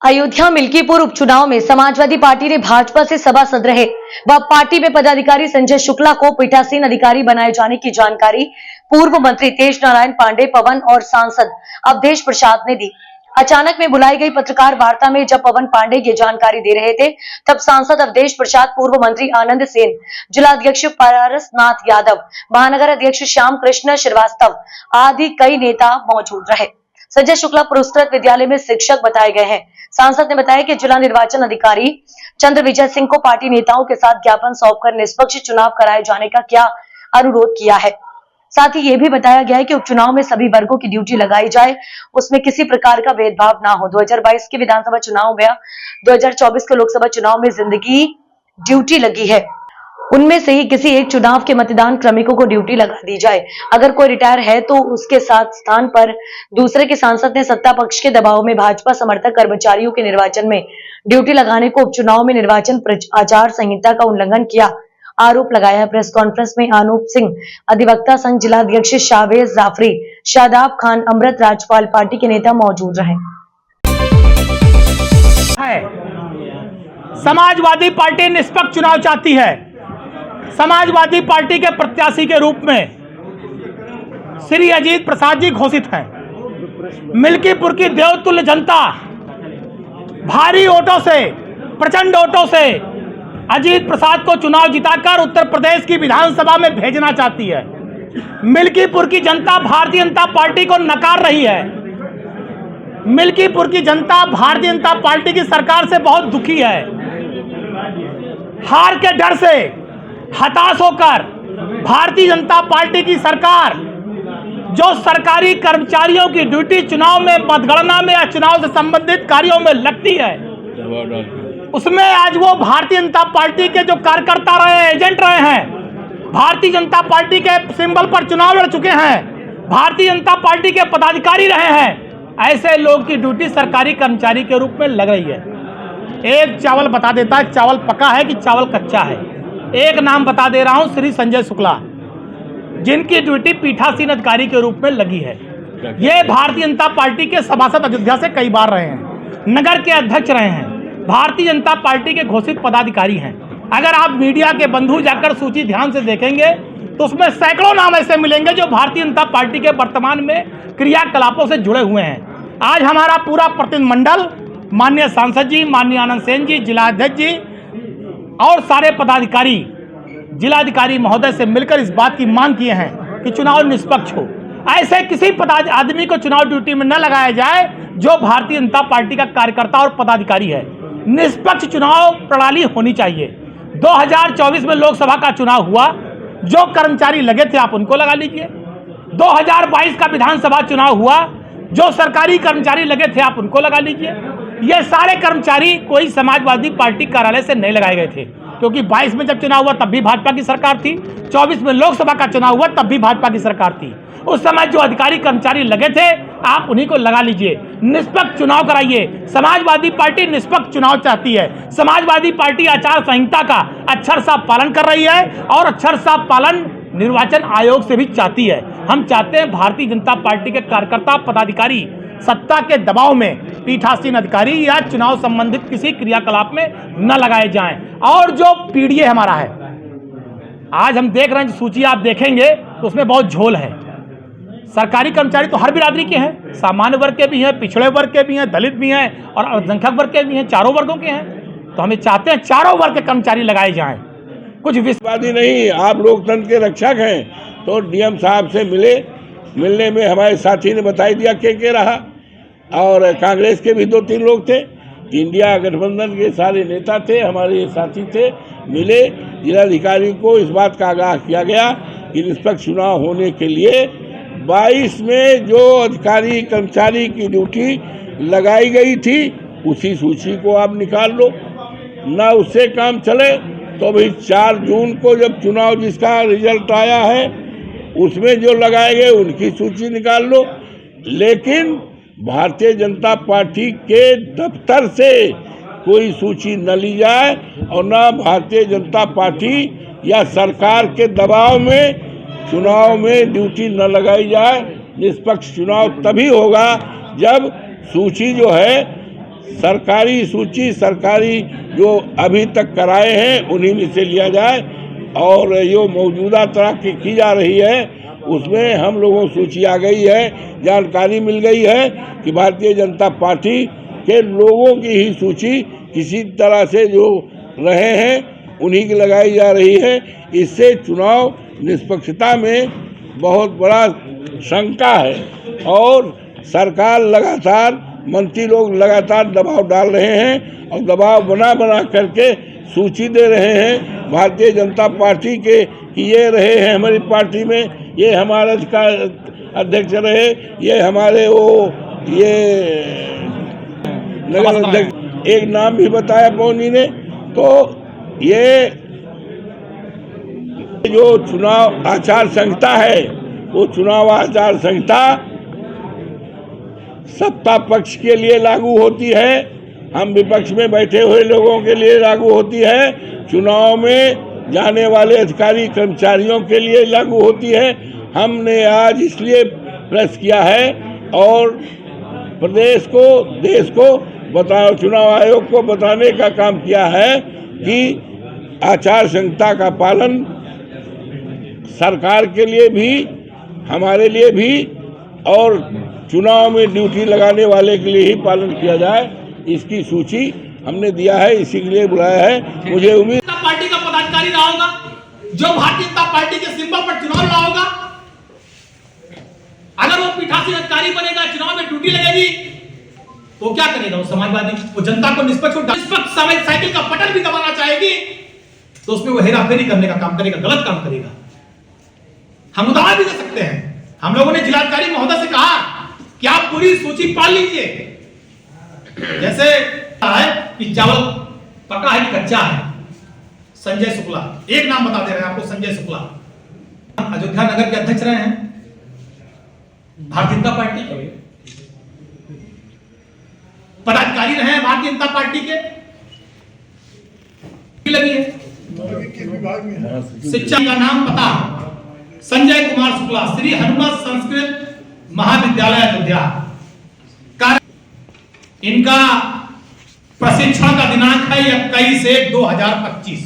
अयोध्या मिल्कीपुर उपचुनाव में समाजवादी पार्टी ने भाजपा से सभासद रहे व पार्टी में पदाधिकारी संजय शुक्ला को पीठासीन अधिकारी बनाए जाने की जानकारी पूर्व मंत्री तेज नारायण पांडे, पवन और सांसद अवधेश प्रसाद ने दी। अचानक में बुलाई गई पत्रकार वार्ता में जब पवन पांडे ये जानकारी दे रहे थे, तब सांसद अवधेश प्रसाद, पूर्व मंत्री आनंद सेन, जिलाध्यक्ष पारसनाथ यादव, महानगर अध्यक्ष श्याम कृष्ण श्रीवास्तव आदि कई नेता मौजूद रहे। संजय शुक्ला पुरस्कृत विद्यालय में शिक्षक बताए गए हैं। सांसद ने बताया कि जिला निर्वाचन अधिकारी चंद्र विजय सिंह को पार्टी नेताओं के साथ ज्ञापन सौंपकर निष्पक्ष चुनाव कराए जाने का क्या अनुरोध किया है। साथ ही ये भी बताया गया है कि उपचुनाव में सभी वर्गों की ड्यूटी लगाई जाए, उसमें किसी प्रकार का भेदभाव ना हो। 2022 के विधानसभा चुनाव में 2024 के लोकसभा चुनाव में जिंदगी ड्यूटी लगी है, उनमें से ही किसी एक चुनाव के मतदान क्रमिकों को ड्यूटी लगा दी जाए। अगर कोई रिटायर है तो उसके साथ स्थान पर दूसरे के सांसद ने सत्ता पक्ष के दबाव में भाजपा समर्थक कर्मचारियों के निर्वाचन में ड्यूटी लगाने को उपचुनाव में निर्वाचन आचार संहिता का उल्लंघन किया आरोप लगाया है। प्रेस कॉन्फ्रेंस में अनूप सिंह, अधिवक्ता संघ जिलाध्यक्ष शावेज जाफरी, शादाब खान, अमृत राजपाल पार्टी के नेता मौजूद रहे। समाजवादी पार्टी निष्पक्ष चुनाव चाहती है। समाजवादी पार्टी के प्रत्याशी के रूप में श्री अजीत प्रसाद जी घोषित हैं। मिल्कीपुर की देवतुल्य जनता भारी वोटों से, प्रचंड वोटों से अजीत प्रसाद को चुनाव जिताकर उत्तर प्रदेश की विधानसभा में भेजना चाहती है। मिल्कीपुर की जनता भारतीय जनता पार्टी को नकार रही है। मिल्कीपुर की जनता भारतीय जनता पार्टी की सरकार से बहुत दुखी है। हार के डर से हताश होकर भारतीय जनता पार्टी की सरकार जो सरकारी कर्मचारियों की ड्यूटी चुनाव में मतगणना में या चुनाव से संबंधित कार्यों में लगती है, उसमें आज वो भारतीय जनता पार्टी के जो कार्यकर्ता रहे, एजेंट रहे हैं, भारतीय जनता पार्टी के सिंबल पर चुनाव लड़ चुके हैं, भारतीय जनता पार्टी के पदाधिकारी रहे हैं, ऐसे लोग की ड्यूटी सरकारी कर्मचारी के रूप में लग रही है। एक चावल बता देता है चावल पका है कि चावल कच्चा है। एक नाम बता दे रहा हूं, श्री संजय शुक्ला, जिनकी ड्यूटी पीठासीन अधिकारी के रूप में लगी है। ये भारतीय जनता पार्टी के सभासद अयोध्या से कई बार रहे हैं, नगर के अध्यक्ष रहे हैं, भारतीय जनता पार्टी के घोषित पदाधिकारी हैं। अगर आप मीडिया के बंधु जाकर सूची ध्यान से देखेंगे तो उसमें सैकड़ों नाम ऐसे मिलेंगे जो भारतीय जनता पार्टी के वर्तमान में क्रियाकलापों से जुड़े हुए हैं। आज हमारा पूरा प्रतिनिधिमंडल माननीय सांसद जी, माननीय आनंद सेन जी, जिलाध्यक्ष जी और सारे पदाधिकारी जिलाधिकारी महोदय से मिलकर इस बात की मांग किए हैं कि चुनाव निष्पक्ष हो। ऐसे किसी आदमी को चुनाव ड्यूटी में न लगाया जाए जो भारतीय जनता पार्टी का कार्यकर्ता और पदाधिकारी है। निष्पक्ष चुनाव प्रणाली होनी चाहिए। 2024 में लोकसभा का चुनाव हुआ, जो कर्मचारी लगे थे आप उनको लगा लीजिए। 2022 का विधानसभा चुनाव हुआ, जो सरकारी कर्मचारी लगे थे आप उनको लगा लीजिए। ये सारे कर्मचारी कोई समाजवादी पार्टी कार्यालय से नहीं लगाए गए थे, क्योंकि 22 में जब चुनाव हुआ तब भी भाजपा की सरकार थी, 24 में लोकसभा का चुनाव हुआ तब भी भाजपा की सरकार थी। उस समय जो अधिकारी कर्मचारी लगे थे आप उन्हीं को लगा लीजिए। निष्पक्ष चुनाव कराइए। समाजवादी पार्टी निष्पक्ष चुनाव चाहती है। समाजवादी पार्टी आचार संहिता का अक्षर साफ पालन कर रही है और अक्षर साफ पालन निर्वाचन आयोग से भी चाहती है। हम चाहते हैं भारतीय जनता पार्टी के कार्यकर्ता पदाधिकारी सत्ता के दबाव में पीठासीन अधिकारी या चुनाव संबंधित किसी क्रियाकलाप में न लगाए जाएं। और जो पीडीए हमारा है, आज हम देख रहे हैं, सूची आप देखेंगे तो उसमें बहुत झोल है। सरकारी कर्मचारी तो हर बिरादरी के हैं, सामान्य वर्ग के भी हैं, पिछड़े वर्ग के भी हैं, दलित भी हैं और अल्पसंख्यक वर्ग के भी हैं, चारों वर्गों के हैं। तो हमें चाहते हैं चारों वर्ग के कर्मचारी लगाए जाएं। कुछ विवादी नहीं, आप लोकतंत्र के रक्षक हैं। तो डीएम साहब से मिलने में हमारे साथी ने बताई दिया के रहा, और कांग्रेस के भी 2-3 लोग थे, इंडिया गठबंधन के सारे नेता थे, हमारे साथी थे, मिले। जिलाधिकारी को इस बात का आगाह किया गया कि निष्पक्ष चुनाव होने के लिए 22 में जो अधिकारी कर्मचारी की ड्यूटी लगाई गई थी उसी सूची को आप निकाल लो ना, उससे काम चले तो भाई 4 जून को जब चुनाव जिसका रिजल्ट आया है उसमें जो लगाए गए उनकी सूची निकाल लो। लेकिन भारतीय जनता पार्टी के दफ्तर से कोई सूची न ली जाए और न भारतीय जनता पार्टी या सरकार के दबाव में चुनाव में ड्यूटी न लगाई जाए। निष्पक्ष चुनाव तभी होगा जब सूची जो है सरकारी सूची, सरकारी जो अभी तक कराए हैं उन्हीं में से लिया जाए, और जो मौजूदा तरह की जा रही है उसमें हम लोगों को सूची आ गई है, जानकारी मिल गई है कि भारतीय जनता पार्टी के लोगों की ही सूची किसी तरह से जो रहे हैं उन्हीं की लगाई जा रही है। इससे चुनाव निष्पक्षता में बहुत बड़ा शंका है, और सरकार लगातार, मंत्री लोग लगातार दबाव डाल रहे हैं और दबाव बना करके सूची दे रहे हैं भारतीय जनता पार्टी के कि ये रहे हैं हमारी पार्टी में, ये हमारे अध्यक्ष रहे, ये हमारे ये नगर अध्यक्ष, एक नाम भी बताया पौनी ने। तो ये जो चुनाव आचार संहिता है वो चुनाव आचार संहिता सत्ता पक्ष के लिए लागू होती है, हम विपक्ष में बैठे हुए लोगों के लिए लागू होती है, चुनाव में जाने वाले अधिकारी कर्मचारियों के लिए लागू होती है। हमने आज इसलिए प्रेस किया है और प्रदेश को, देश को चुनाव आयोग को बताने का काम किया है कि आचार संहिता का पालन सरकार के लिए भी, हमारे लिए भी, और चुनाव में ड्यूटी लगाने वाले के लिए ही पालन किया जाए। इसकी सूची हमने दिया है, इसी के लिए बुलाया है। मुझे उम्मीद पार्टी का पदाधिकारी रहा होगा, जो भारतीय जनता पार्टी के सिंबल पर चुनाव लड़ा होगा, अगर वो पीठासीन अधिकारी बनेगा, चुनाव में ड्यूटी लगेगी, तो क्या करेगा वो समाजवादी? वो जनता को निष्पक्ष साइकिल का बटन भी दबाना चाहेगी, तो उसमें वो हेराफेरी करने का काम करेगा, गलत काम करेगा। हम उदाहरण भी दे सकते हैं। हम लोगों ने जिलाधिकारी महोदय से कहा कि आप पूरी सूची पाल लीजिए, जैसे है कि चावल पका है कि कच्चा है। संजय शुक्ला, एक नाम बता दे रहे हैं आपको, संजय शुक्ला अयोध्या नगर के अध्यक्ष रहे हैं भारतीय जनता पार्टी के, पदाधिकारी रहे हैं भारतीय जनता पार्टी के, लगी है शिक्षा का नाम पता, संजय कुमार शुक्ला, श्री हनुमत संस्कृत महाविद्यालय अयोध्या। इनका प्रशिक्षण का दिनांक है 21/1/2025।